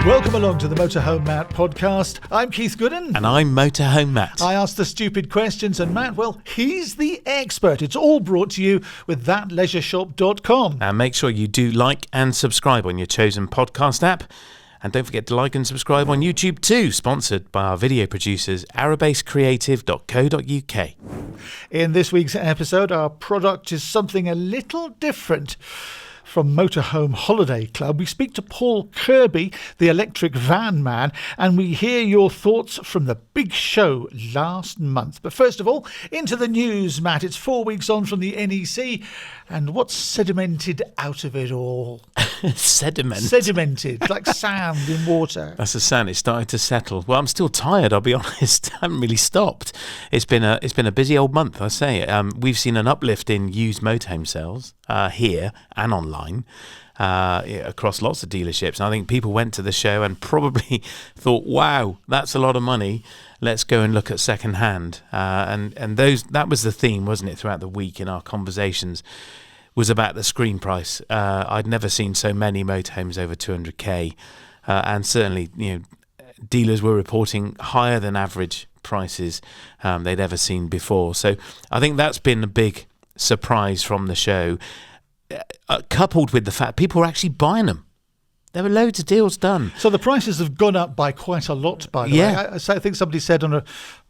Welcome along to the Motorhome Matt podcast. I'm Keith Gooden. And I'm Motorhome Matt. I ask the stupid questions and Matt, well, he's the expert. It's all brought to you with thatleisureshop.com. And make sure you do like and subscribe on your chosen podcast app. And don't forget to like and subscribe on YouTube too, sponsored by our video producers, arabasecreative.co.uk. In this week's episode, our product is something a little different. From Motorhome Holiday Club, we speak to Paul Kirby, the electric van man, and we hear your thoughts from the big show last month. But first of all, into the news, Matt. It's 4 weeks on from the NEC, and what's sedimented out of it all? Sedimented, like sand in water. That's the sound. It's starting to settle. Well, I'm still tired, I'll be honest. I haven't really stopped. It's been a busy old month, I say. We've seen an uplift in used motorhome sales here and online. Across lots of dealerships. And I think people went to the show and probably thought, wow, that's a lot of money. Let's go and look at second hand. And that was the theme, wasn't it, throughout the week in our conversations, was about the screen price. I'd never seen so many motorhomes over 200k. And certainly, dealers were reporting higher than average prices they'd ever seen before. So I think that's been a big surprise from the show. Coupled with the fact people were actually buying them. There were loads of deals done. So the prices have gone up by quite a lot, by the way. I think somebody said on a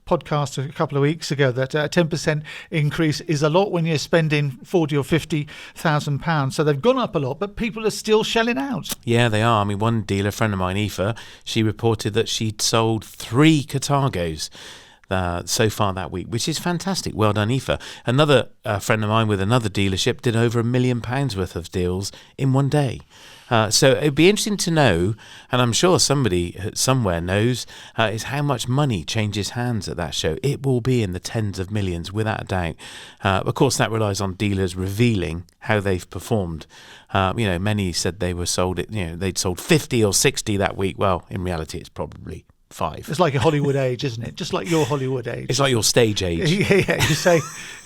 podcast a couple of weeks ago that a 10% increase is a lot when you're spending £40,000 or £50,000. So they've gone up a lot, but people are still shelling out. Yeah, they are. I mean, one dealer, a friend of mine, Aoife, she reported that she'd sold 3 Cartagos so far that week, which is fantastic. Well done, Aoife. Another friend of mine with another dealership did over £1 million worth of deals in one day. So it'd be interesting to know, and I'm sure somebody somewhere knows, is how much money changes hands at that show. It will be in the tens of millions, without a doubt. Of course, that relies on dealers revealing how they've performed. Many said they were sold. They'd sold 50 or 60 that week. Well, in reality, it's probably 5. It's like a Hollywood age, isn't it? Just like your Hollywood age. It's like your stage age. Yeah. You say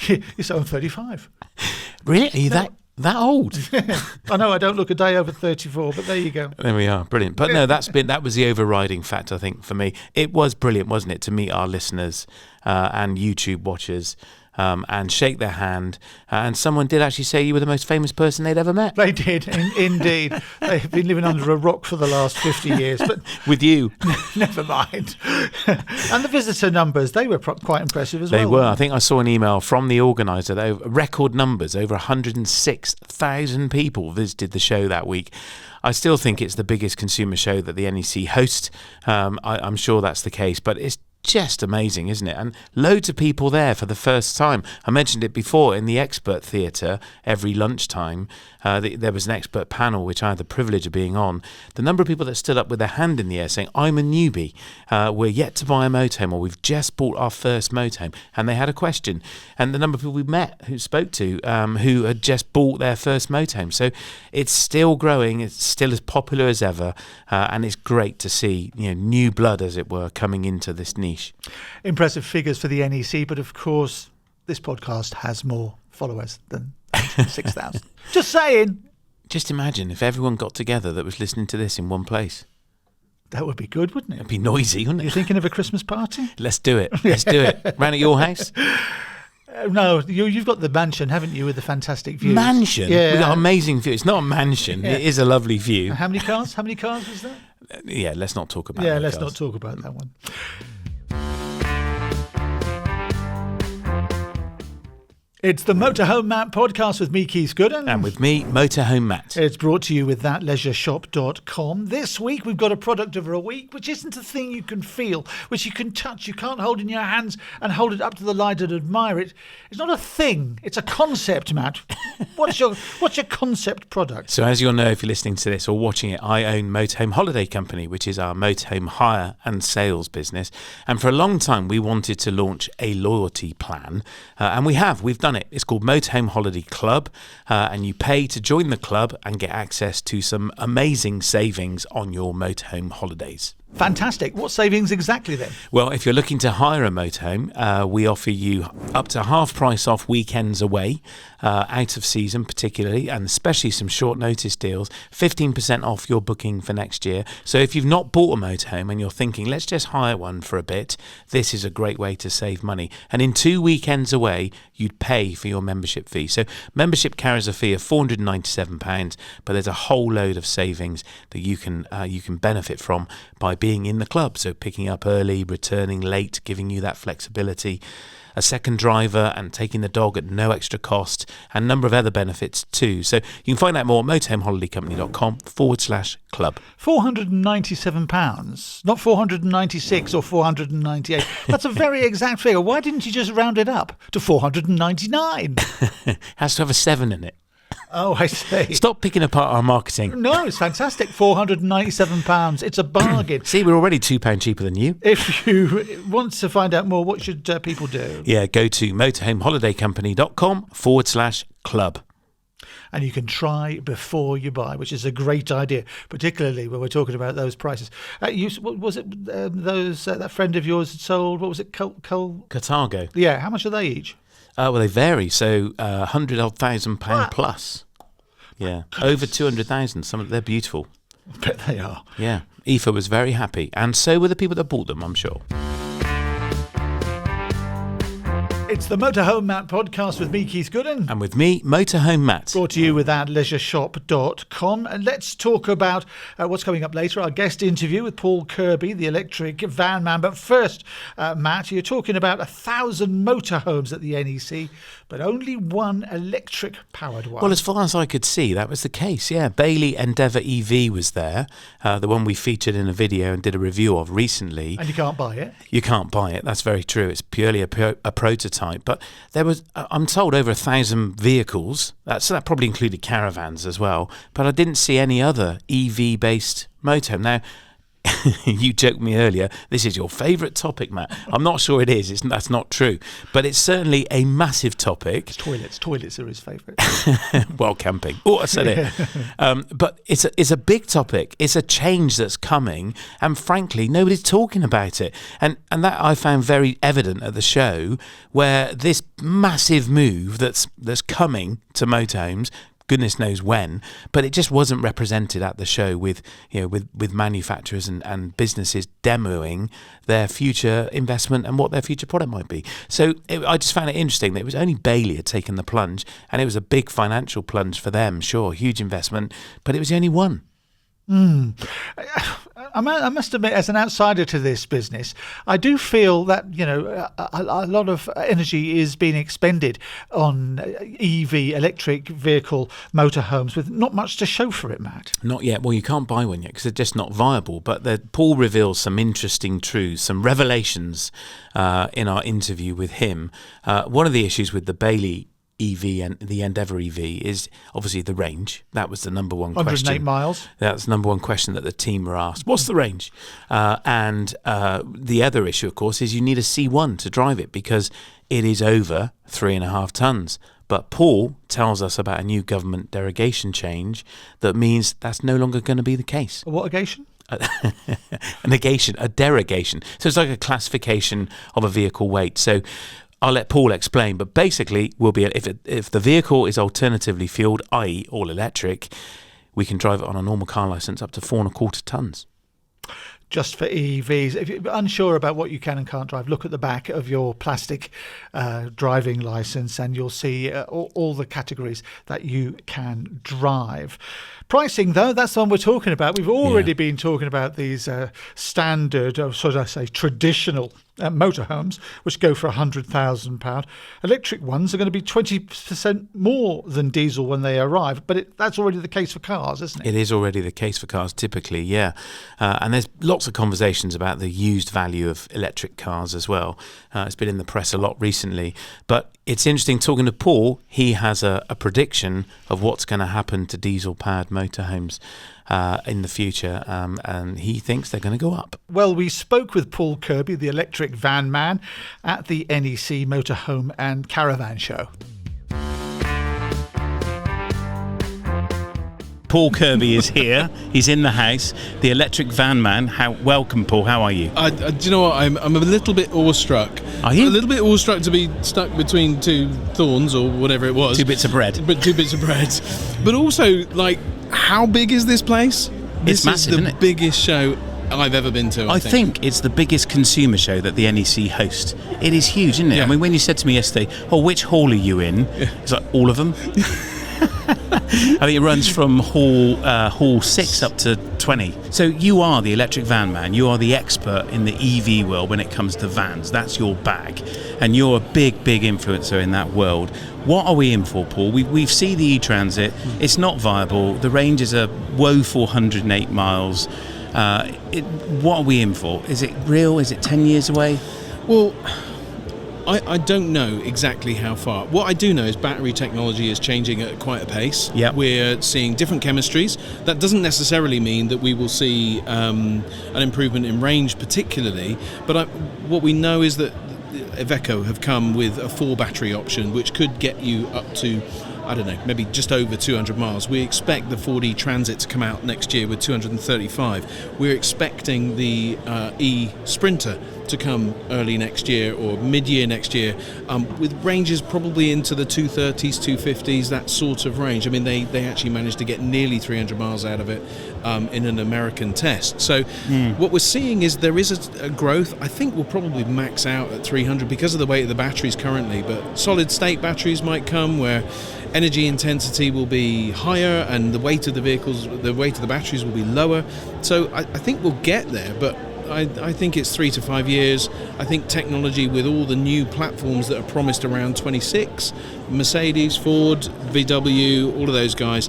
I'm 35. Really? Are you that old? I know I don't look a day over 34, but there you go. There we are. Brilliant. But no, that was the overriding factor, I think, for me. It was brilliant, wasn't it, to meet our listeners and YouTube watchers and shake their hand. And someone did actually say you were the most famous person they'd ever met. They did, indeed. They've been living under a rock for the last 50 years. But with you. Never mind. And the visitor numbers, they were quite impressive as well. They were. I think I saw an email from the organiser. Record numbers, over 106,000 people visited the show that week. I still think it's the biggest consumer show that the NEC hosts. I'm sure that's the case, but it's just amazing, isn't it? And loads of people there for the first time. I mentioned it before in the expert theatre every lunchtime. There was an expert panel which I had the privilege of being on. The number of people that stood up with their hand in the air saying, I'm a newbie, we're yet to buy a motorhome, or we've just bought our first motorhome, and they had a question. And the number of people we met who spoke to who had just bought their first motorhome. So it's still growing, it's still as popular as ever, and it's great to see new blood, as it were, coming into this niche. Impressive figures for the NEC, but of course this podcast has more followers than 6,000. Just saying. Just imagine if everyone got together that was listening to this in one place. That would be good, wouldn't it? It'd be noisy, wouldn't it? You're thinking of a Christmas party? Let's do it. Let's do it. Round at your house? No, you've got the mansion, haven't you, with the fantastic views? Mansion? Yeah. We've got amazing views. It's not a mansion. Yeah. It is a lovely view. How many cars? How many cars was that? Yeah, let's not talk about that. Yeah, let's not talk about that one. It's the Motorhome Matt podcast with me, Keith Gooden. And with me, Motorhome Matt. It's brought to you with thatleisureshop.com. This week, we've got a product of a week, which isn't a thing you can feel, which you can touch. You can't hold in your hands and hold it up to the light and admire it. It's not a thing. It's a concept, Matt. What's your concept product? So as you'll know, if you're listening to this or watching it, I own Motorhome Holiday Company, which is our motorhome hire and sales business. And for a long time, we wanted to launch a loyalty plan. And we've done it. It's called Motorhome Holiday Club, and you pay to join the club and get access to some amazing savings on your motorhome holidays. Fantastic. What savings exactly then? Well, if you're looking to hire a motorhome, we offer you up to half price off weekends away, out of season particularly, and especially some short notice deals, 15% off your booking for next year. So if you've not bought a motorhome and you're thinking, let's just hire one for a bit, this is a great way to save money. And in 2 weekends away, you'd pay for your membership fee. So membership carries a fee of £497, but there's a whole load of savings that you can benefit from by being in the club. So picking up early, returning late, giving you that flexibility, a second driver and taking the dog at no extra cost, and a number of other benefits too. So you can find out more at motorhomeholidaycompany.com/club. £497, not 496 or 498. That's a very exact figure. Why didn't you just round it up to 499? Has to have a 7 in it. Oh, I see. Stop picking apart our marketing. No, it's fantastic. £497. It's a bargain. See, we're already £2 cheaper than you. If you want to find out more, what should people do? Yeah, go to motorhomeholidaycompany.com/club. And you can try before you buy, which is a great idea, particularly when we're talking about those prices. What was it that friend of yours had sold? What was it? Carthago. Yeah, how much are they each? Well, they vary. So £100,000 plus. Yeah, over 200,000. They're beautiful. I bet they are. Yeah, Aoife was very happy, and so were the people that bought them, I'm sure. It's the Motorhome Matt podcast with me, Keith Gooden. And with me, Motorhome Matt. Brought to you with adleisuresshop.com. And let's talk about what's coming up later, our guest interview with Paul Kirby, the electric van man. But first, Matt, you're talking about 1,000 motorhomes at the NEC, but only one electric-powered one. Well, as far as I could see, that was the case, yeah. Bailey Endeavour EV was there, the one we featured in a video and did a review of recently. And you can't buy it? You can't buy it, that's very true. It's purely a prototype. But there was, I'm told, over 1,000 vehicles. So that probably included caravans as well. But I didn't see any other EV-based motorhome. Now, you joked me earlier, this is your favourite topic, Matt. I'm not sure it is. That's not true. But it's certainly a massive topic. It's toilets. Toilets are his favourite. Well, camping. Oh, I said it. But it's a big topic. It's a change that's coming. And frankly, nobody's talking about it. And that I found very evident at the show, where this massive move that's coming to motorhomes, goodness knows when, but it just wasn't represented at the show with manufacturers and businesses demoing their future investment and what their future product might be. So I just found it interesting that it was only Bailey had taken the plunge, and it was a big financial plunge for them, sure, huge investment, but it was the only one. I must admit, as an outsider to this business, I do feel that, a lot of energy is being expended on EV, electric vehicle motorhomes, with not much to show for it, Matt. Not yet. Well, you can't buy one yet because they're just not viable. But Paul reveals some interesting truths, some revelations in our interview with him. One of the issues with the Bailey EV and the Endeavour EV is obviously the range. That was the number one question. 108 miles. That's the number one question that the team were asked. What's the range? And the other issue, of course, is you need a C1 to drive it because it is over 3.5 tonnes. But Paul tells us about a new government derogation change that means that's no longer going to be the case. A what-agation? A derogation. So it's like a classification of a vehicle weight. So I'll let Paul explain, but basically, we'll be if the vehicle is alternatively fueled, i.e. all electric, we can drive it on a normal car licence up to 4.25 tonnes. Just for EVs. If you're unsure about what you can and can't drive, look at the back of your plastic driving licence and you'll see all the categories that you can drive. Pricing, though, that's the one we're talking about. We've already been talking about these standard, or should I say, traditional motorhomes, which go for £100,000. Electric ones are going to be 20% more than diesel when they arrive, but that's already the case for cars, isn't it? It is already the case for cars, typically, yeah. And there's lots of conversations about the used value of electric cars as well. It's been in the press a lot recently. But it's interesting talking to Paul. He has a prediction of what's going to happen to diesel-powered motorhomes in the future, and he thinks they're going to go up. Well, we spoke with Paul Kirby, the electric van man, at the NEC Motorhome and Caravan Show. Paul Kirby is here. He's in the house. The electric van man. Welcome, Paul. How are you? Do you know what? I'm a little bit awestruck. Are you? A little bit awestruck to be stuck between two thorns or whatever it was. Two bits of bread. But also, like, how big is this place? It's massive, isn't it? This is the biggest show I've ever been to. I think it's the biggest consumer show that the NEC hosts. It is huge, isn't it? Yeah. I mean, when you said to me yesterday, which hall are you in? It's like, all of them. I mean, it runs from hall 6 up to 20. So you are the electric van man. You are the expert in the EV world when it comes to vans. That's your bag. And you're a big influencer in that world. What are we in for, Paul? We've seen the e-Transit. It's not viable. The range is a woeful 108 miles. What are we in for? Is it real? Is it 10 years away? Well, I don't know exactly how far. What I do know is battery technology is changing at quite a pace. Yep. We're seeing different chemistries. That doesn't necessarily mean that we will see an improvement in range particularly, but what we know is that Iveco have come with a 4 battery option, which could get you up to, I don't know, maybe just over 200 miles. We expect the Ford e-Transit to come out next year with 235. We're expecting the e-Sprinter to come early next year or mid-year next year, with ranges probably into the 230s, 250s, that sort of range. I mean, they actually managed to get nearly 300 miles out of it in an American test. So what we're seeing is there is a growth. I think we'll probably max out at 300 because of the weight of the batteries currently, but solid state batteries might come where energy intensity will be higher and the weight of the batteries will be lower. So I think we'll get there, but I think it's 3 to 5 years. I think technology with all the new platforms that are promised around 26, Mercedes, Ford, VW, all of those guys,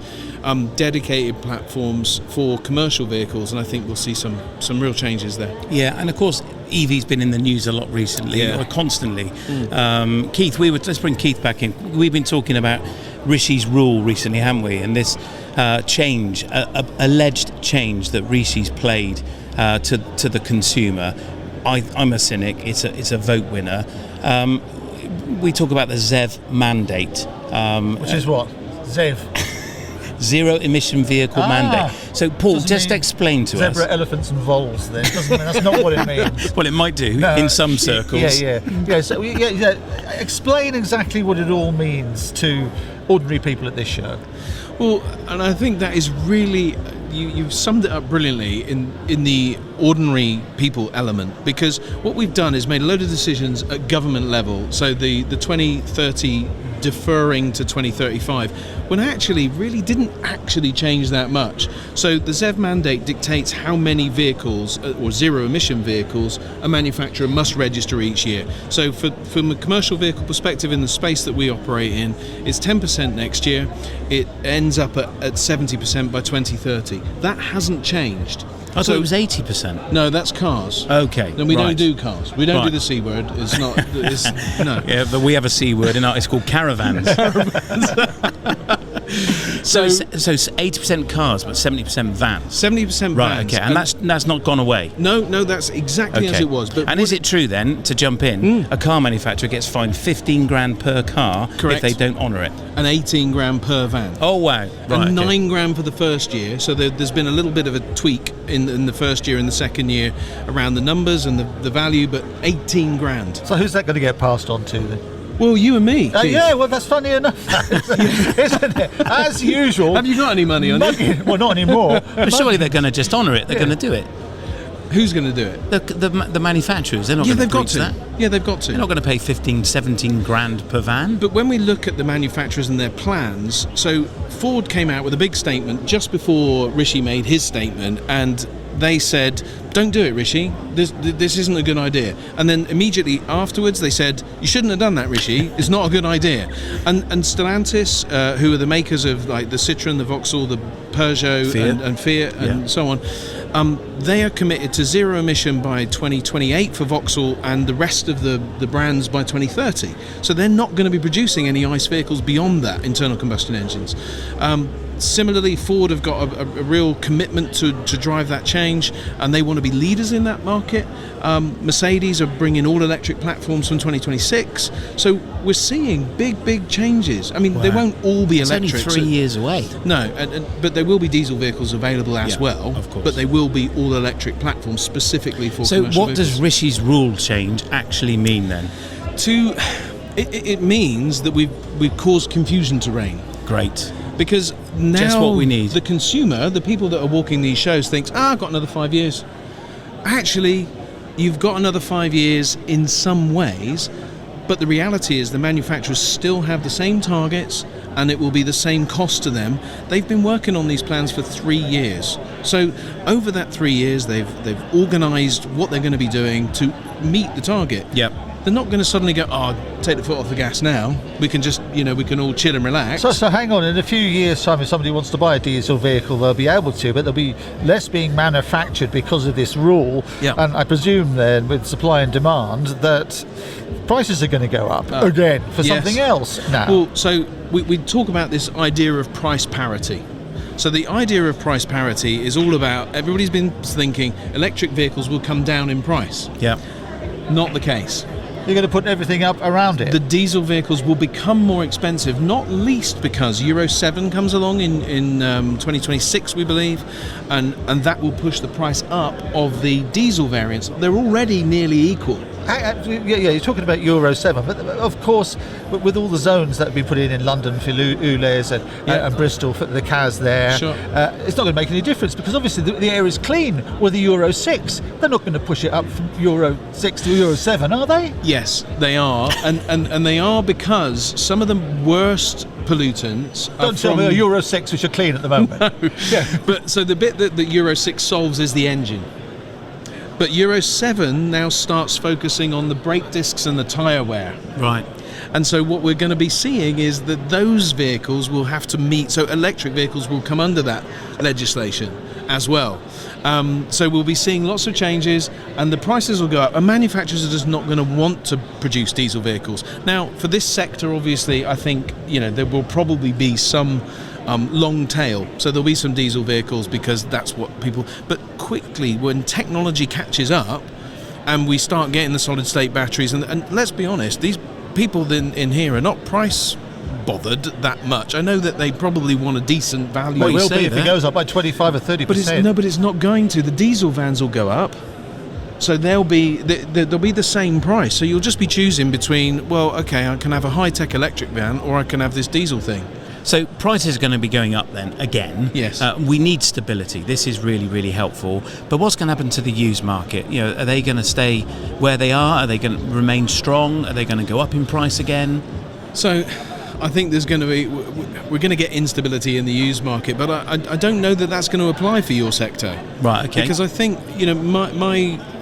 dedicated platforms for commercial vehicles, and I think we'll see some real changes there. Yeah, and of course EV's been in the news a lot recently, constantly. Keith, let's bring Keith back in. We've been talking about Rishi's rule recently, haven't we? And this change, alleged change that Rishi's played to the consumer. I'm a cynic. It's a vote winner. We talk about the ZEV mandate, which is what? ZEV. Zero emission vehicle mandate. So, Paul, just explain to us. Zebra, elephants, and voles. Then that's not what it means. Well, it might do in some circles. Yeah. So, explain exactly what it all means to ordinary people at this show. Well, and I think that is really, you've summed it up brilliantly in the ordinary people element, because what we've done is made a load of decisions at government level. So the 2030 deferring to 2035, when actually really didn't actually change that much. So the ZEV mandate dictates how many vehicles or zero emission vehicles a manufacturer must register each year. So from a commercial vehicle perspective in the space that we operate in, it's 10% next year. It ends up at 70% by 2030. That hasn't changed. I thought it was 80%. No, that's cars. Okay. Then we don't do cars. We don't do the C word. It's not. No. Yeah, but we have a C word in it's called caravans. So 80% cars, but 70% vans. 70% vans. Right. Okay, and that's not gone away. No, that's exactly as it was. But is it true then, to jump in, a car manufacturer gets fined 15 grand per car if they don't honour it, and 18 grand per van? Oh wow! Right, and 9 grand for the first year. So there's been a little bit of a tweak in the first year and the second year around the numbers and the value, but 18 grand. So who's that going to get passed on to then? Well, you and me. Yeah, well, that's funny enough, isn't it? As usual. Have you got any money on you? Well, not anymore. But surely they're going to just honour it. They're going to do it. Who's going to do it? The manufacturers. They're not going to breach that. Yeah, they've got to. They're not going to pay 15, 17 grand per van. But when we look at the manufacturers and their plans, so Ford came out with a big statement just before Rishi made his statement, and they said, don't do it, Rishi, this isn't a good idea. And then immediately afterwards they said, you shouldn't have done that, Rishi, it's not a good idea. And Stellantis, who are the makers of like the Citroën, the Vauxhall, the Peugeot and Fiat and so on, they are committed to zero emission by 2028 for Vauxhall and the rest of the brands by 2030. So they're not going to be producing any ICE vehicles beyond that, internal combustion engines. Similarly, Ford have got a real commitment to drive that change, and they want to be leaders in that market. Mercedes are bringing all-electric platforms from 2026. So we're seeing big changes. I mean, they won't all be electric. It's only 3 years away. No, but there will be diesel vehicles available as well. Of course. But they will be all-electric platforms specifically for So commercial what vehicles. does Rishi's rule change actually mean then? It means that we've caused confusion to reign. Great. Because now Just what we need. the consumer, the people that are walking these shows, thinks, I've got another 5 years. Actually, you've got another 5 years in some ways, but the reality is the manufacturers still have the same targets, and it will be the same cost to them. They've been working on these plans for 3 years. So over that 3 years, they've organised what they're going to be doing to meet the target. Yep. They're not going to suddenly go, take the foot off the gas now. We can just, we can all chill and relax. So hang on, in a few years' time, if somebody wants to buy a diesel vehicle, they'll be able to, but there'll be less being manufactured because of this rule. Yeah. And I presume then, with supply and demand, that prices are going to go up again for something else now. Well, so we talk about this idea of price parity. So the idea of price parity is all about, everybody's been thinking electric vehicles will come down in price. Yeah. Not the case. You're going to put everything up around it. The diesel vehicles will become more expensive, not least because Euro 7 comes along in 2026, we believe, and that will push the price up of the diesel variants. They're already nearly equal. Yeah, you're talking about Euro 7, but of course, with all the zones that have been put in London for ULEZ and Bristol for the CAS there, Sure. It's not going to make any difference because obviously the air is clean with the Euro 6. They're not going to push it up from Euro 6 to Euro 7, are they? Yes, they are, and they are because some of the worst pollutants are Don't tell me Euro 6, which are clean at the moment. Yeah. But so the bit that the Euro 6 solves is the engine. But Euro 7 now starts focusing on the brake discs and the tyre wear. Right. And so what we're going to be seeing is that those vehicles will have to meet, so electric vehicles will come under that legislation as well. So we'll be seeing lots of changes and the prices will go up. And manufacturers are just not going to want to produce diesel vehicles. Now, for this sector, obviously, I think, there will probably be some long tail. So there'll be some diesel vehicles because that's what people... But quickly, when technology catches up and we start getting the solid state batteries, and let's be honest, these people in here are not price bothered that much. I know that they probably want a decent value. Well, it will be if it goes up by 25 or 30%. But it's not going to. The diesel vans will go up. So they'll be the same price. So you'll just be choosing between, well, okay, I can have a high-tech electric van or I can have this diesel thing. So prices are going to be going up then again. Yes. We need stability. This is really, really helpful. But what's going to happen to the used market? Are they going to stay where they are? Are they going to remain strong? Are they going to go up in price again? So I think we're going to get instability in the used market, but I don't know that that's going to apply for your sector. Right, okay. Because I think,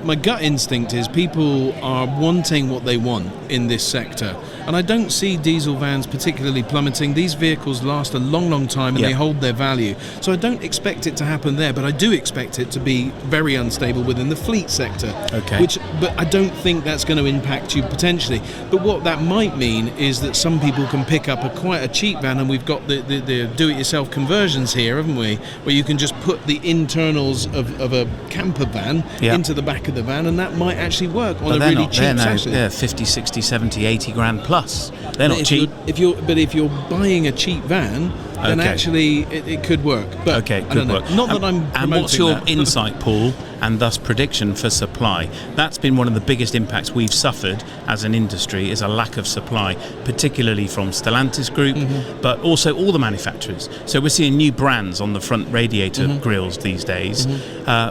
my gut instinct is people are wanting what they want in this sector. And I don't see diesel vans particularly plummeting. These vehicles last a long, long time and they hold their value. So I don't expect it to happen there, but I do expect it to be very unstable within the fleet sector. Okay. But I don't think that's going to impact you potentially. But what that might mean is that some people can pick up quite a cheap van, and we've got the do-it-yourself conversions here, haven't we? Where you can just put the internals of a camper van into the back of the van, and that might actually work on a really cheap chassis. They're 50, 60, 70, 80 grand plus. They're not cheap. If you're buying a cheap van, then actually it could work. But could work. Not that I'm promoting And what's your that. insight, Paul, and thus prediction for supply? That's been one of the biggest impacts we've suffered as an industry, is a lack of supply, particularly from Stellantis Group, but also all the manufacturers. So we're seeing new brands on the front radiator grills these days.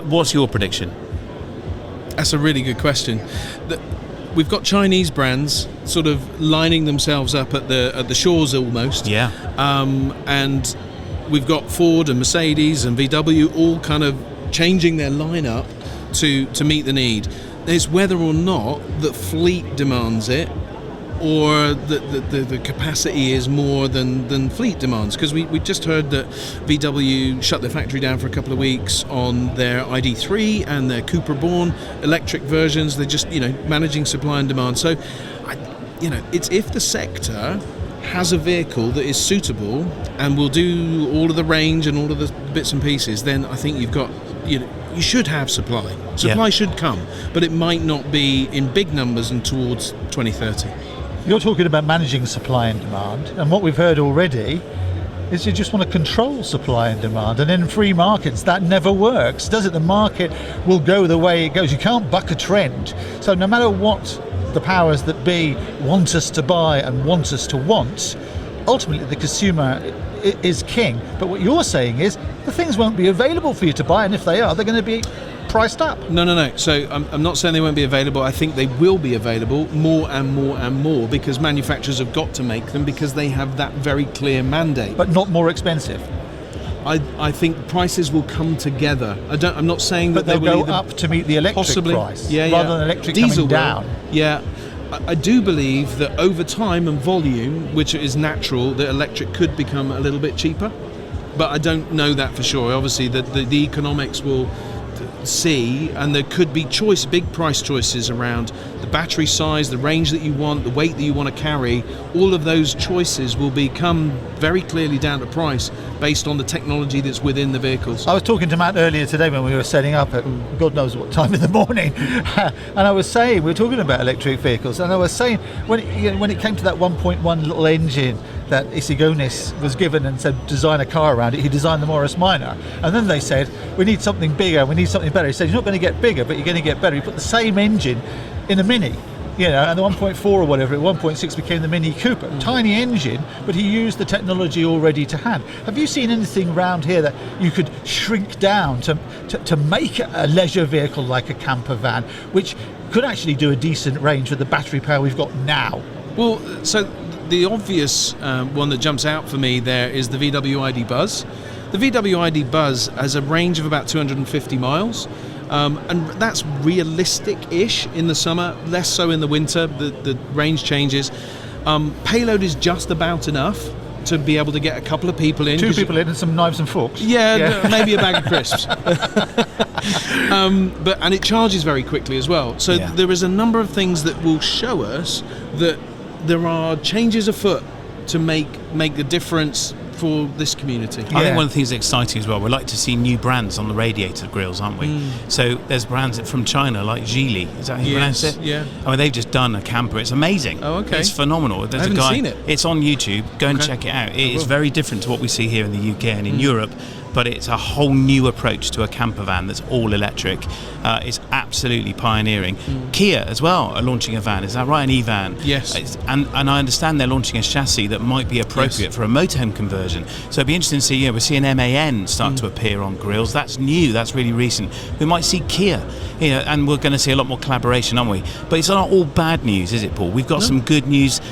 What's your prediction? That's a really good question. We've got Chinese brands sort of lining themselves up at the shores almost. Yeah. And we've got Ford and Mercedes and VW all kind of changing their lineup to meet the need. It's whether or not that fleet demands it, or the capacity is more than fleet demands. Because we just heard that VW shut their factory down for a couple of weeks on their ID3 and their Cooper Born electric versions. They're just managing supply and demand. So it's if the sector has a vehicle that is suitable and will do all of the range and all of the bits and pieces, then I think you should have supply. Supply should come, but it might not be in big numbers and towards 2030. You're talking about managing supply and demand, and what we've heard already is you just want to control supply and demand, and in free markets that never works, does it? The market will go the way it goes. You can't buck a trend. So no matter what the powers that be want us to buy and want us to want, ultimately the consumer is king. But what you're saying is the things won't be available for you to buy, and if they are, they're going to be priced up. No. So I'm not saying they won't be available. I think they will be available more and more and more, because manufacturers have got to make them, because they have that very clear mandate. But not more expensive. I think prices will come together. I'm not saying that they'll they will go up to meet the electric price, rather than electric Diesel coming down. Yeah. I do believe that over time and volume, which is natural, that electric could become a little bit cheaper. But I don't know that for sure. Obviously, the economics will see, and there could be big price choices around the battery size, the range that you want, the weight that you want to carry. All of those choices will become very clearly down to price based on the technology that's within the vehicles. I was talking to Matt earlier today when we were setting up at God knows what time in the morning, and I was saying, we were talking about electric vehicles, and I was saying when it came to that 1.1 little engine that Isigonis was given and said design a car around it, he designed the Morris Minor, and then they said we need something bigger, we need something better. He said you're not going to get bigger, but you're going to get better. He put the same engine in a Mini, and the 1.4 or whatever, 1.6 became the Mini Cooper. Tiny engine, but he used the technology already to hand. Have you seen anything around here that you could shrink down to make a leisure vehicle like a camper van, which could actually do a decent range with the battery power we've got now? Well, so the obvious one that jumps out for me there is the VW ID Buzz. The VW ID Buzz has a range of about 250 miles. And that's realistic-ish in the summer, less so in the winter. The range changes. Payload is just about enough to be able to get a couple of people in. Two people in and some knives and forks. Yeah. Maybe a bag of crisps. And it charges very quickly as well. So there is a number of things that will show us that there are changes afoot to make a difference for this community. I think one of the things that's exciting as well, we're like to see new brands on the radiator grills, aren't we? So there's brands from China like Geely, is that how you pronounce it? Yeah. I mean, they've just done a camper, it's amazing. Oh, okay. It's phenomenal. There's I haven't a guy, seen it. It's on YouTube, go and check it out. It is very different to what we see here in the UK and in Europe, but it's a whole new approach to a camper van that's all electric. It's absolutely pioneering. Kia as well are launching a van, is that right? An e-van. Yes. And I understand they're launching a chassis that might be appropriate for a motorhome conversion. So it'd be interesting to see, we're seeing MAN start to appear on grills. That's new, that's really recent. We might see Kia, and we're going to see a lot more collaboration, aren't we? But it's not all bad news, is it, Paul? We've got some good news.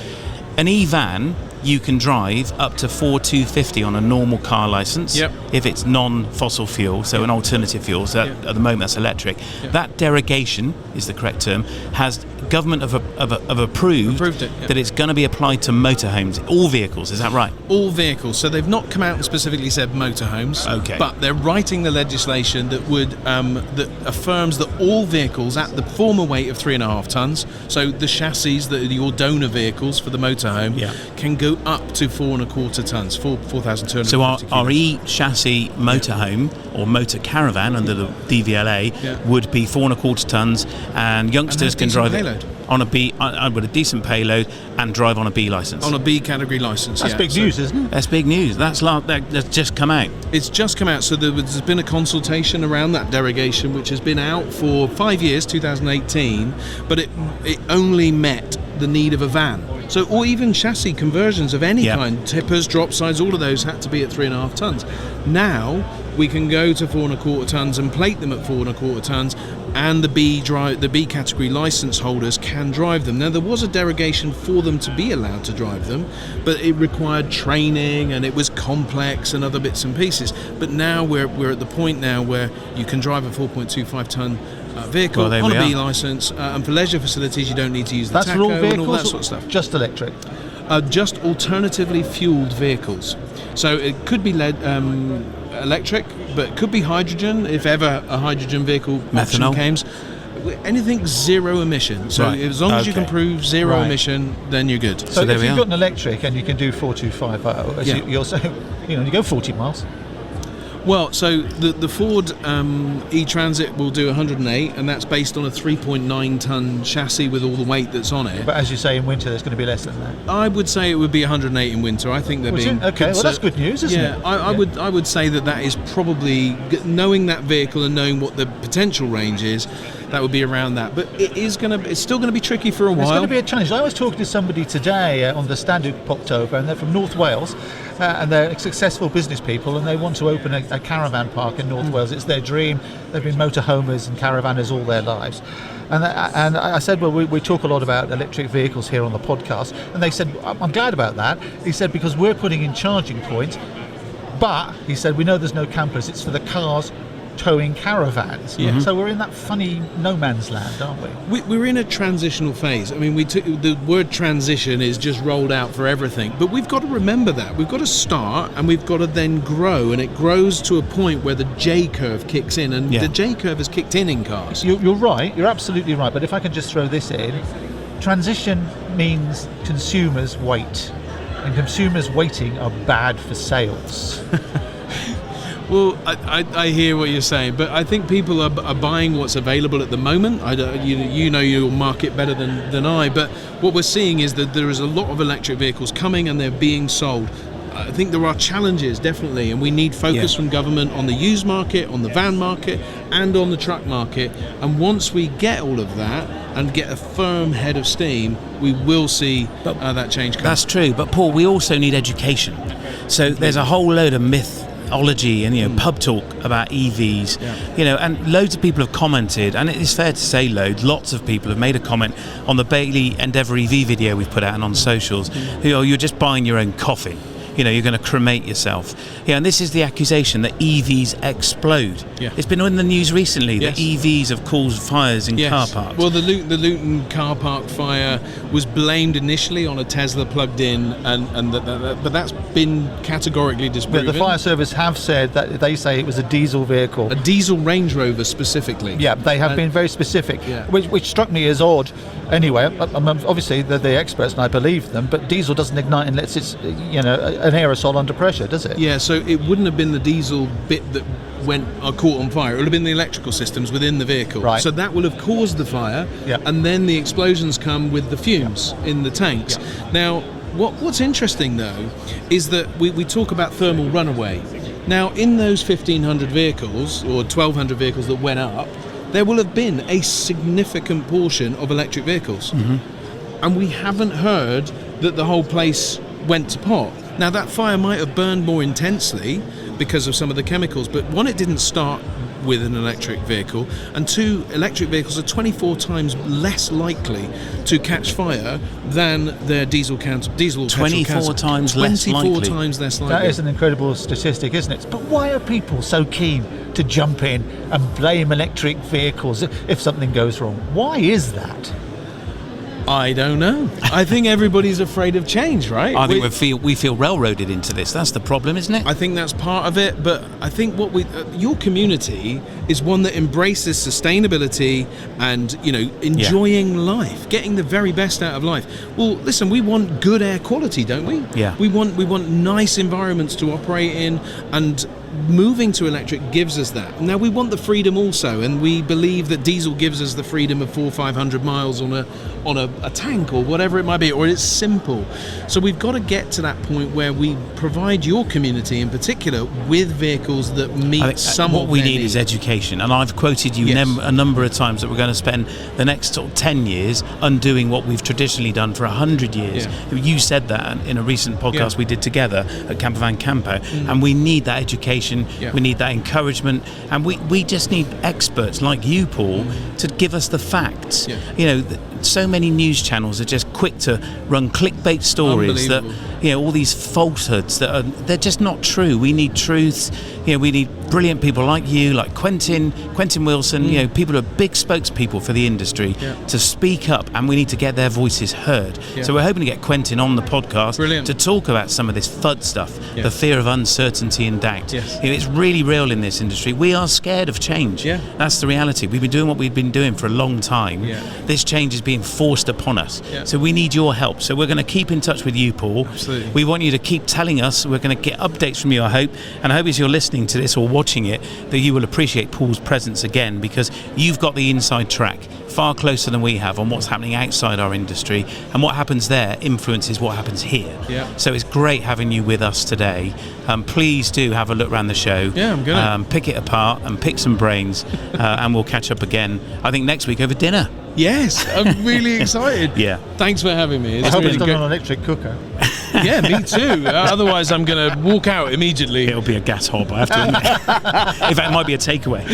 An e-van you can drive up to 4,250 on a normal car license if it's non-fossil fuel, so an alternative fuel. So at the moment that's electric. That derogation is the correct term. Has government have approved it, that it's going to be applied to motorhomes, all vehicles. Is that right? All vehicles. So they've not come out and specifically said motorhomes. Okay. But they're writing the legislation that would that affirms that all vehicles at the former weight of 3.5 tons. So the chassis, the Ordona vehicles for the motorhome, can go up to 4.25 tons, 4,250. So our E-chassis motorhome or motor caravan under the DVLA would be 4.25 tons, and youngsters can drive it on a B with a decent payload and drive on a B license. On a B category license. That's big news, isn't it? That's big news. That's just come out. It's just come out. So there's been a consultation around that derogation, which has been out for 5 years, 2018, but it only met the need of a van. So, or even chassis conversions of any kind, tippers, drop sides, all of those had to be at 3.5 tons. Now we can go to 4.25 tons and plate them at 4.25 tons, and the B category license holders can drive them. Now there was a derogation for them to be allowed to drive them, but it required training and it was complex and other bits and pieces. But now we're at the point now where you can drive a 4.25 ton vehicle on a B licence, and for leisure facilities you don't need to use the tacho and all that sort of stuff. Just electric? Just alternatively fuelled vehicles. So it could be electric, but it could be hydrogen if ever a hydrogen vehicle option came. anything zero emission. So Right. as long as you can Okay. prove zero Right. emission, then you're good. So there if we you've are. got an electric and you can do 4250, as Yeah. you're saying, you go 40 miles. Well, so the Ford e-Transit will do 108, and that's based on a 3.9 ton chassis with all the weight that's on it. But as you say, in winter, there's going to be less than that. I would say it would be 108 in winter. I think they're Would being you? Okay, well, that's good news, isn't yeah, it? I would say that is probably, knowing that vehicle and knowing what the potential range is, that would be around that. But it's still going to be tricky for a while. It's going to be a challenge. I was talking to somebody today on the stand who popped over, and they're from North Wales, and they're successful business people, and they want to open a caravan park in North Wales. It's their dream. They've been motorhomers and caravanners all their lives. And I said, well, we talk a lot about electric vehicles here on the podcast, and they said, I'm glad about that. He said, because we're putting in charging points, but he said, we know there's no campers. It's for the cars towing caravans. Yeah. So we're in that funny no man's land, aren't we? We're in a transitional phase. I mean, the word transition is just rolled out for everything, but we've got to remember that. We've got to start, and we've got to then grow, and it grows to a point where the J-curve kicks in, and the J-curve has kicked in cars. You're right, you're absolutely right, but if I can just throw this in, transition means consumers wait, and consumers waiting are bad for sales. Well, I hear what you're saying, but I think people are buying what's available at the moment. You know your market better than I, but what we're seeing is that there is a lot of electric vehicles coming and they're being sold. I think there are challenges, definitely, and we need focus from government on the used market, on the van market, and on the truck market. And once we get all of that and get a firm head of steam, we will see that change come. That's true, but Paul, we also need education. So there's a whole load of mythology and pub talk about EVs, and loads of people have commented, and it is fair to say lots of people have made a comment on the Bailey Endeavour EV video we've put out and on socials. You're just buying your own coffin. You're going to cremate yourself. And this is the accusation that EVs explode. Yeah. It's been in the news recently that Yes. EVs have caused fires in car parks. Well, the Luton car park fire was blamed initially on a Tesla plugged in, but that's been categorically disproven. The fire service have said that they say it was a diesel vehicle. A diesel Range Rover specifically. Yeah, they have been very specific, Yeah. which struck me as odd. Anyway, obviously they're the experts and I believe them, but diesel doesn't ignite unless it's an aerosol under pressure, does it? Yeah, so it wouldn't have been the diesel bit that caught on fire. It would have been the electrical systems within the vehicle. Right. So that will have caused the fire, Yeah. and then the explosions come with the fumes in the tanks. Yeah. Now, what's interesting though is that we talk about thermal runaway. Now, in those 1,500 vehicles or 1,200 vehicles that went up, there will have been a significant portion of electric vehicles. Mm-hmm. And we haven't heard that the whole place went to pot. Now, that fire might have burned more intensely because of some of the chemicals, but one, it didn't start with an electric vehicle, and two, electric vehicles are 24 times less likely to catch fire than their diesel 24 times less likely. 24 times less likely. That is an incredible statistic, isn't it? But why are people so keen to jump in and blame electric vehicles if something goes wrong? Why is that? I don't know. I think everybody's afraid of change, right? I think we feel railroaded into this. That's the problem, isn't it? I think that's part of it, but I think your community is one that embraces sustainability and enjoying life, getting the very best out of life. Well, listen, we want good air quality, don't we? Yeah. We want nice environments to operate in, and moving to electric gives us that. Now we want the freedom also, and we believe that diesel gives us the freedom of 400 or 500 miles on a tank or whatever it might be, or it's simple. So we've got to get to that point where we provide your community in particular with vehicles that meet some what of we their need needs. is education, and I've quoted you a number of times that we're going to spend the next sort of 10 years undoing what we've traditionally done for 100 years. Yeah. You said that in a recent podcast we did together at Campervan Campo, and we need that education. We need that encouragement, and we just need experts like you, Paul, to give us the facts. so many news channels are just quick to run clickbait stories that, all these falsehoods they're just not true. We need truth. We need brilliant people like you, like Quentin Wilson, people who are big spokespeople for the industry to speak up, and we need to get their voices heard. So we're hoping to get Quentin on the podcast to talk about some of this FUD stuff, the fear of uncertainty and doubt. It's really real in this industry. We are scared of change. That's the reality. We've been doing what we've been doing for a long time. This change is being forced upon us. So we need your help. So we're going to keep in touch with you, Paul. Absolutely. We want you to keep telling us. We're going to get updates from you, I hope. And I hope as you're listening to this or watching it, that you will appreciate Paul's presence again, because you've got the inside track far closer than we have on what's happening outside our industry, and what happens there influences what happens here. So it's great having you with us today. Please do have a look around the show. I'm gonna pick it apart and pick some brains, and we'll catch up again, I think, next week over dinner. Yes, I'm really excited. Thanks for having me. I hope it's not an electric cooker. Yeah, me too. Otherwise, I'm going to walk out immediately. It'll be a gas hob, I have to admit. In fact, it might be a takeaway.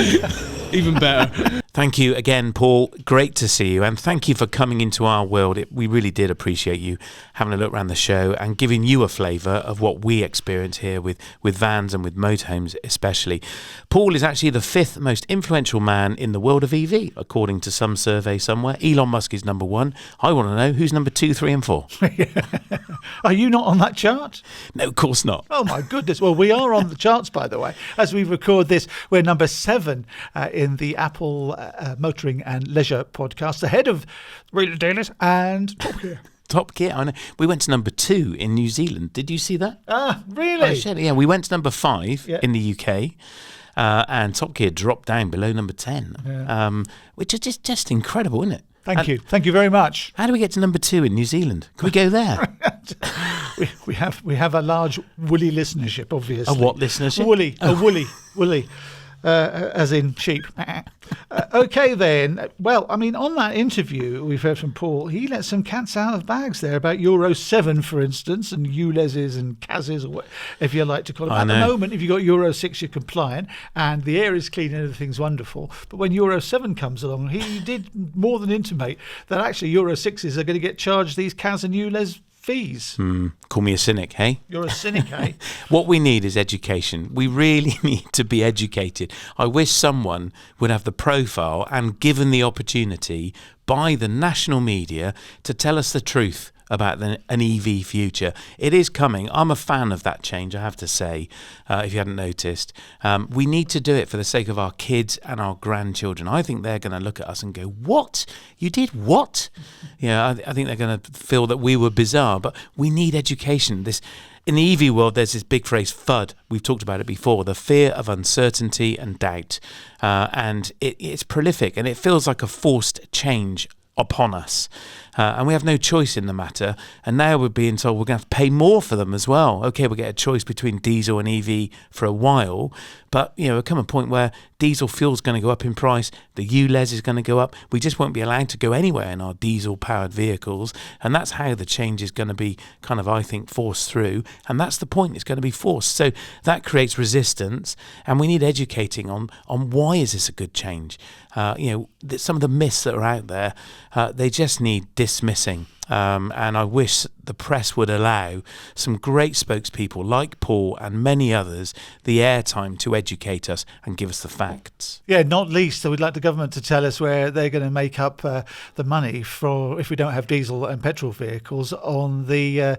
Even better. Thank you again, Paul. Great to see you, and thank you for coming into our world. We really did appreciate you having a look around the show and giving you a flavour of what we experience here with vans and with motorhomes especially. Paul is actually the 5th most influential man in the world of EV, according to some survey somewhere. Elon Musk is number 1. I want to know who's number 2, 3 and 4. Are you not on that chart? No, of course not. Oh my goodness. Well, we are on the charts, by the way. As we record this, we're number 7 in the Apple Motoring and Leisure podcast, ahead of Real Dealers and Top Gear. Top Gear, I know. We went to number 2 in New Zealand. Did you see that? Ah, really? Yeah, we went to number 5 in the UK. And Top Gear dropped down below number 10, which is just incredible, isn't it? Thank you very much. How do we get to number 2 in New Zealand? Can we go there? we have a large woolly listenership, obviously. A what listenership? Woolly, woolly. As in sheep. Okay, then. Well, I mean, on that interview we've heard from Paul, he let some cats out of bags there about Euro 7, for instance, and ULEZs and CAZs, or what, if you like to call them. At the moment, if you've got Euro 6, you're compliant, and the air is clean and everything's wonderful. But when Euro 7 comes along, he did more than intimate that actually Euro 6s are going to get charged these CAZ and ULEZ fees. Call me a cynic, hey? You're a cynic, hey? What we need is education. We really need to be educated. I wish someone would have the profile and given the opportunity by the national media to tell us the truth about an EV future. It is coming. I'm a fan of that change, I have to say, if you hadn't noticed. We need to do it for the sake of our kids and our grandchildren. I think they're going to look at us and go, what? You did what? I think they're going to feel that we were bizarre, but we need education. In the EV world, there's this big phrase, FUD. We've talked about it before, the fear of uncertainty and doubt. And it's prolific, and it feels like a forced change upon us. And we have no choice in the matter. And now we're being told we're going to have to pay more for them as well. Okay, we'll get a choice between diesel and EV for a while. But, there'll come a point where diesel fuel is going to go up in price. The ULEZ is going to go up. We just won't be allowed to go anywhere in our diesel-powered vehicles. And that's how the change is going to be kind of, I think, forced through. And that's the point. It's going to be forced. So that creates resistance. And we need educating on why is this a good change. Some of the myths that are out there, they just need dismissing. And I wish the press would allow some great spokespeople like Paul and many others the airtime to educate us and give us the facts. Yeah, not least, we'd like the government to tell us where they're going to make up the money for if we don't have diesel and petrol vehicles on the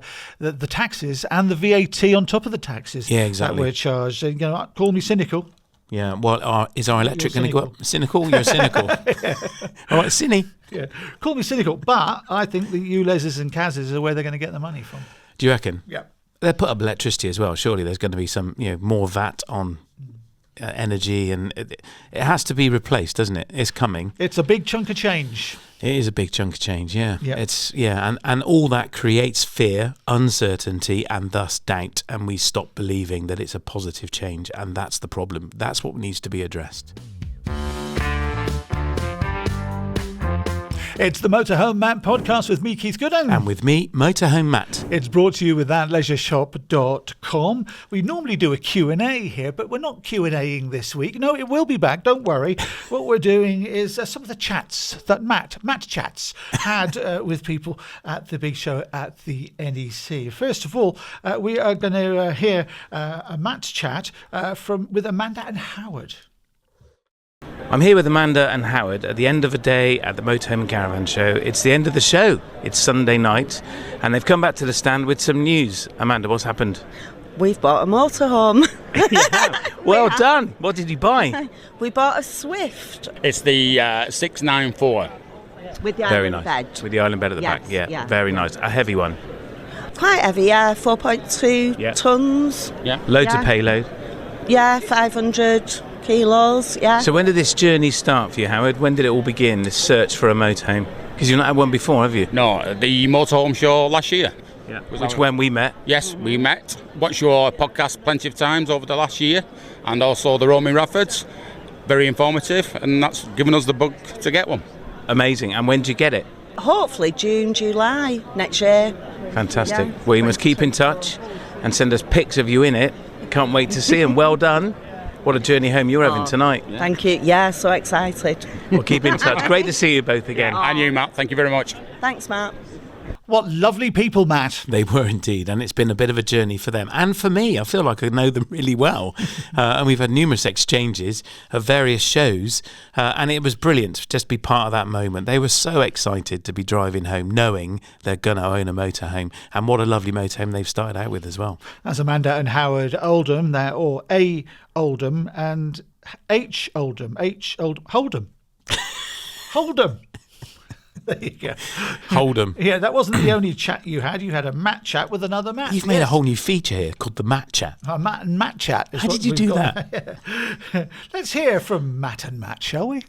taxes and the VAT on top of the taxes that we're charged. And, call me cynical. Yeah, well, is our electric going to go up? Cynical? You're cynical. All right, Cinny. Yeah, call me cynical, but I think the ULEZs and CAZs are where they're going to get the money from. Do you reckon? Yeah. They'll put up electricity as well. Surely there's going to be some, more VAT on energy, and it has to be replaced, doesn't it? It's coming. It's a big chunk of change. It is a big chunk of change, yeah. Yeah. And all that creates fear, uncertainty, and thus doubt, and we stop believing that it's a positive change, and that's the problem. That's what needs to be addressed. It's the Motorhome Matt podcast with me, Keith Gooden. And with me, Motorhome Matt. It's brought to you with thatleisureshop.com. We normally do a Q&A here, but we're not Q&Aing this week. No, it will be back, don't worry. What we're doing is some of the chats that Matt Chats had with people at the big show at the NEC. First of all, we are going to hear a Matt chat with Amanda and Howard. I'm here with Amanda and Howard at the end of a day at the Motorhome and Caravan Show. It's the end of the show. It's Sunday night, and they've come back to the stand with some news. Amanda, what's happened? We've bought a motorhome. Well done. What did you buy? We bought a Swift. It's the 694. With the Very island nice. bed. With the island bed at the Yes, back. Yeah, yeah. very nice. A heavy one. Quite heavy, yeah. 4.2 Yeah. tons. Yeah. Loads Yeah. of payload. Yeah, 500 kilos, yeah. So when did this journey start for you, Howard? When did it all begin, this search for a motorhome? Because you've not had one before, have you? No, the Motorhome show last year. Yeah. Was Which our- when we met. Yes, we met. Watched your podcast plenty of times over the last year, and also the Roaming Raffords. Very informative, and that's given us the bug to get one. Amazing. And when did you get it? Hopefully June, July next year. Fantastic. Yeah. Well, you must keep in touch and send us pics of you in it. Can't wait to see them. Well done. What a journey home you're having tonight. Thank you. Yeah, so excited. We'll keep in touch. Great to see you both again. And you, Matt. Thank you very much. Thanks, Matt. What lovely people, Matt. They were indeed, and it's been a bit of a journey for them and for me. I feel like I know them really well, and we've had numerous exchanges of various shows, and it was brilliant to just be part of that moment. They were so excited to be driving home, knowing they're going to own a motorhome, and what a lovely motorhome they've started out with as well. That's Amanda and Howard Oldham there, or A. Oldham and H. Oldham. Holdham. Holdham. There you go. Hold 'em. Yeah, that wasn't the only chat you had. You had a Matt chat with another Matt. You've made a whole new feature here called the Matt Chat. A Matt and Matt chat. is How what did you we've do got. Let's hear from Matt and Matt, shall we?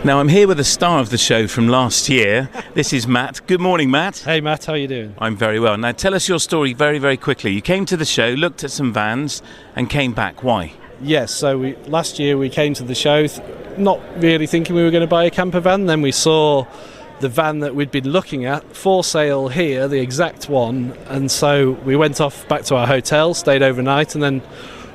Now, I'm here with the star of the show from last year. This is Matt. Good morning, Matt. Hey Matt, how you doing? I'm very well. Now, tell us your story very, very quickly. You came to the show, looked at some vans, and came back. Why? Yes, so last year we came to the show not really thinking we were going to buy a camper van. Then we saw the van that we'd been looking at for sale here, the exact one, and so we went off back to our hotel, stayed overnight, and then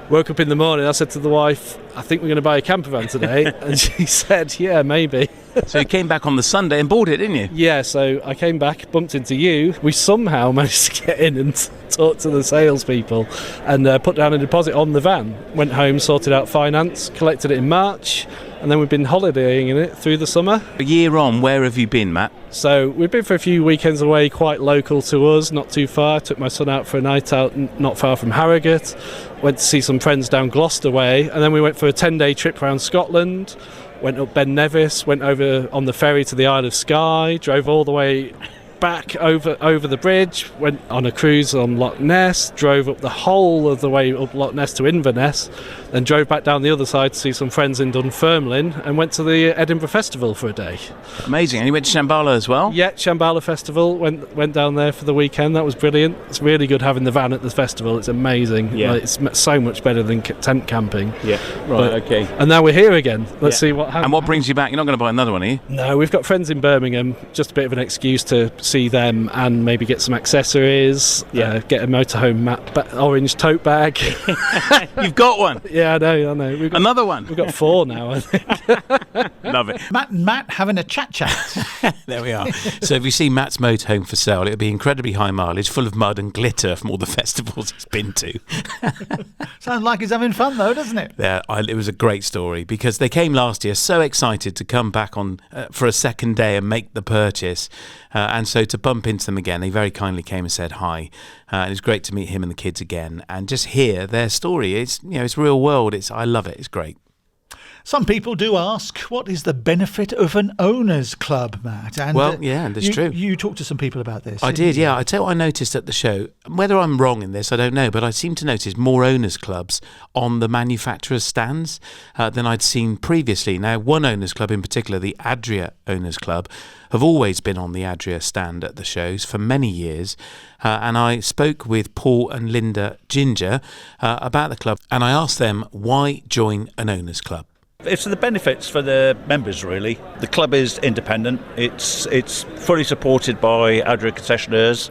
woke up in the morning. I said to the wife, I think we're going to buy a camper van today. And she said, yeah, maybe. So you came back on the Sunday and bought it, didn't you? Yeah, so I came back, bumped into you. We somehow managed to get in and talk to the salespeople and put down a deposit on the van. Went home, sorted out finance, collected it in March, and then we've been holidaying in it through the summer. A year on, where have you been, Matt? So we've been for a few weekends away, quite local to us, not too far. Took my son out for a night out not far from Harrogate. Went to see some friends down Gloucester way, and then we went for a 10-day trip around Scotland. Went up Ben Nevis, went over on the ferry to the Isle of Skye, drove all the way back over the bridge, went on a cruise on Loch Ness, drove up the whole of the way up Loch Ness to Inverness, then drove back down the other side to see some friends in Dunfermline, and went to the Edinburgh Festival for a day. Amazing. And you went to Shambhala as well? Yeah, Shambhala Festival, went down there for the weekend. That was brilliant. It's really good having the van at the festival. It's amazing. Yeah. Like, it's so much better than tent camping. Yeah. Right, But- okay. And now we're here again. Let's Yeah. see what happens. And what brings you back? You're not going to buy another one, are you? No, we've got friends in Birmingham. Just a bit of an excuse to see them and maybe get some accessories. Yeah. Get a motorhome orange tote bag. You've got one. Yeah, I know. We've got, Another one. we've got 4 now, I think. Love it. Matt and Matt having a chat. There we are. So if you see Matt's motorhome for sale, it'll be incredibly high mileage, full of mud and glitter from all the festivals he's been to. Sounds like he's having fun though, doesn't it? Yeah, it was a great story because they came last year so excited to come back on for a second day and make the purchase. And so to bump into them again, they very kindly came and said hi. And it was great to meet him and the kids again and just hear their story. It's it's real world. I love it. It's great. Some people do ask, what is the benefit of an owners club, Matt? And, Well, yeah, that's true. You talked to some people about this. I didn't did, you? yeah. I tell you what I noticed at the show. Whether I'm wrong in this, I don't know, but I seem to notice more owners clubs on the manufacturers' stands than I'd seen previously. Now, one owners club in particular, the Adria Owners Club, have always been on the Adria stand at the shows for many years. And I spoke with Paul and Linda Ginger about the club, and I asked them, why join an owners club? It's the benefits for the members, really. The club is independent. It's fully supported by Adria concessionaires,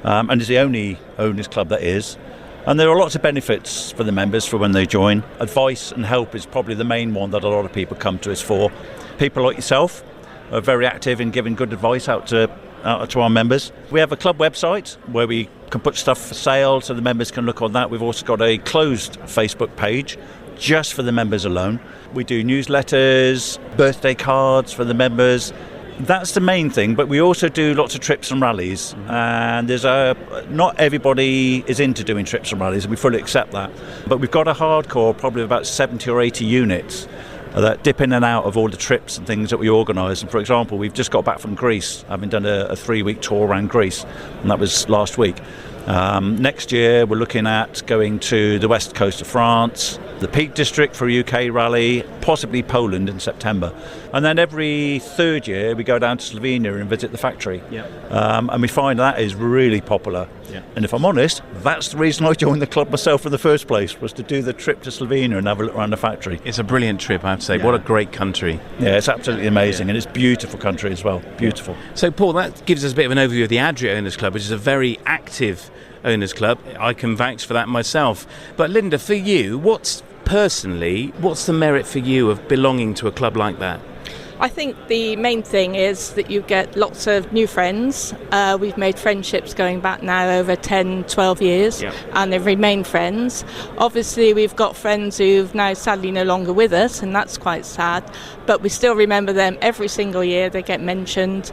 and is the only owners club that is. And there are lots of benefits for the members for when they join. Advice and help is probably the main one that a lot of people come to us for. People like yourself are very active in giving good advice out to our members. We have a club website where we can put stuff for sale so the members can look on that. We've also got a closed Facebook page just for the members alone. We do newsletters, birthday cards for the members. That's the main thing, but we also do lots of trips and rallies, and not everybody is into doing trips and rallies, and we fully accept that. But we've got a hardcore, probably about 70 or 80 units that dip in and out of all the trips and things that we organise. And for example, we've just got back from Greece, having done a 3-week tour around Greece, and that was last week. Next year we're looking at going to the west coast of France, the Peak District for a UK rally, possibly Poland in September. And then every third year we go down to Slovenia and visit the factory. And we find that is really popular. And if I'm honest, that's the reason I joined the club myself in the first place, was to do the trip to Slovenia and have a look around the factory. It's a brilliant trip, I have to say. What a great country. Yeah, it's absolutely amazing, and it's a beautiful country as well. Beautiful. So, Paul, that gives us a bit of an overview of the Adria Owners Club, which is a very active owners club. I can vouch for that myself. But Linda, for you, what's the merit for you of belonging to a club like that? I think the main thing is that you get lots of new friends. We've made friendships going back now over 10, 12 years, and they've remained friends. Obviously, we've got friends who've now sadly no longer with us, and that's quite sad, but we still remember them every single year. They get mentioned.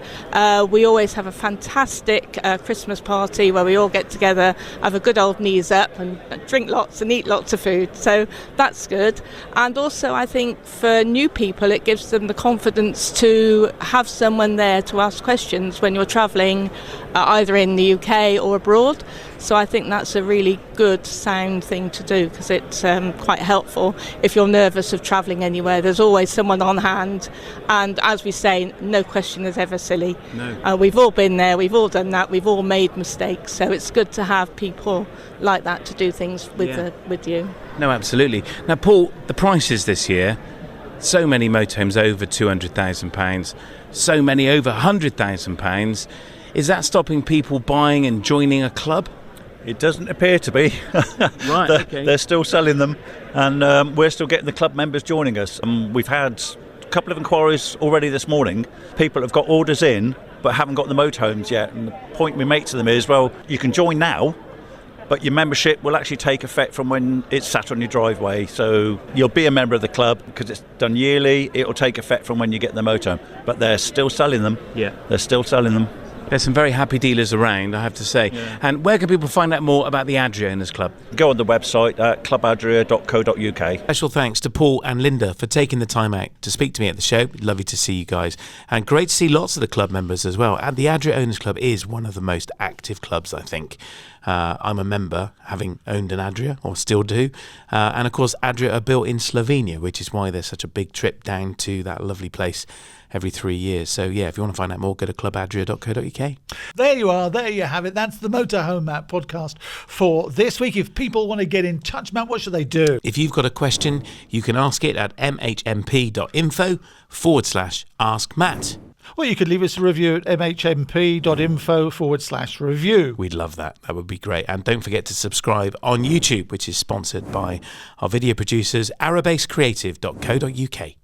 We always have a fantastic Christmas party where we all get together, have a good old knees up, and drink lots and eat lots of food. So that's good. And also, I think for new people, it gives them the confidence to have someone there to ask questions when you're travelling either in the UK or abroad. So I think that's a really good, sound thing to do, because it's quite helpful if you're nervous of travelling anywhere. There's always someone on hand, and as we say, no question is ever silly. No. We've all been there, we've all done that, we've all made mistakes, so it's good to have people like that to do things with you. No, absolutely. Now, Paul, the prices this year, so many motorhomes over £200,000, so many over £100,000. Is that stopping people buying and joining a club? It doesn't appear to be. Right, okay. They're still selling them, and we're still getting the club members joining us. We've had a couple of inquiries already this morning. People have got orders in but haven't got the motorhomes yet, and the point we make to them is, well, you can join now, but your membership will actually take effect from when it's sat on your driveway. So you'll be a member of the club because it's done yearly. It'll take effect from when you get the motorhome. But they're still selling them. Yeah. They're still selling them. There's some very happy dealers around, I have to say. Yeah. And where can people find out more about the Adria Owners Club? Go on the website at clubadria.co.uk. Special thanks to Paul and Linda for taking the time out to speak to me at the show. Lovely to see you guys. And great to see lots of the club members as well. And the Adria Owners Club is one of the most active clubs, I think. I'm a member, having owned an Adria, or still do. And of course, Adria are built in Slovenia, which is why there's such a big trip down to that lovely place every 3 years. So yeah, if you want to find out more, go to clubadria.co.uk. There you are. There you have it. That's the Motorhome Matt podcast for this week. If people want to get in touch, Matt, what should they do? If you've got a question, you can ask it at mhmp.info/ask Matt. Or you could leave us a review at mhmp.info/review. We'd love that. That would be great. And don't forget to subscribe on YouTube, which is sponsored by our video producers, arabasecreative.co.uk.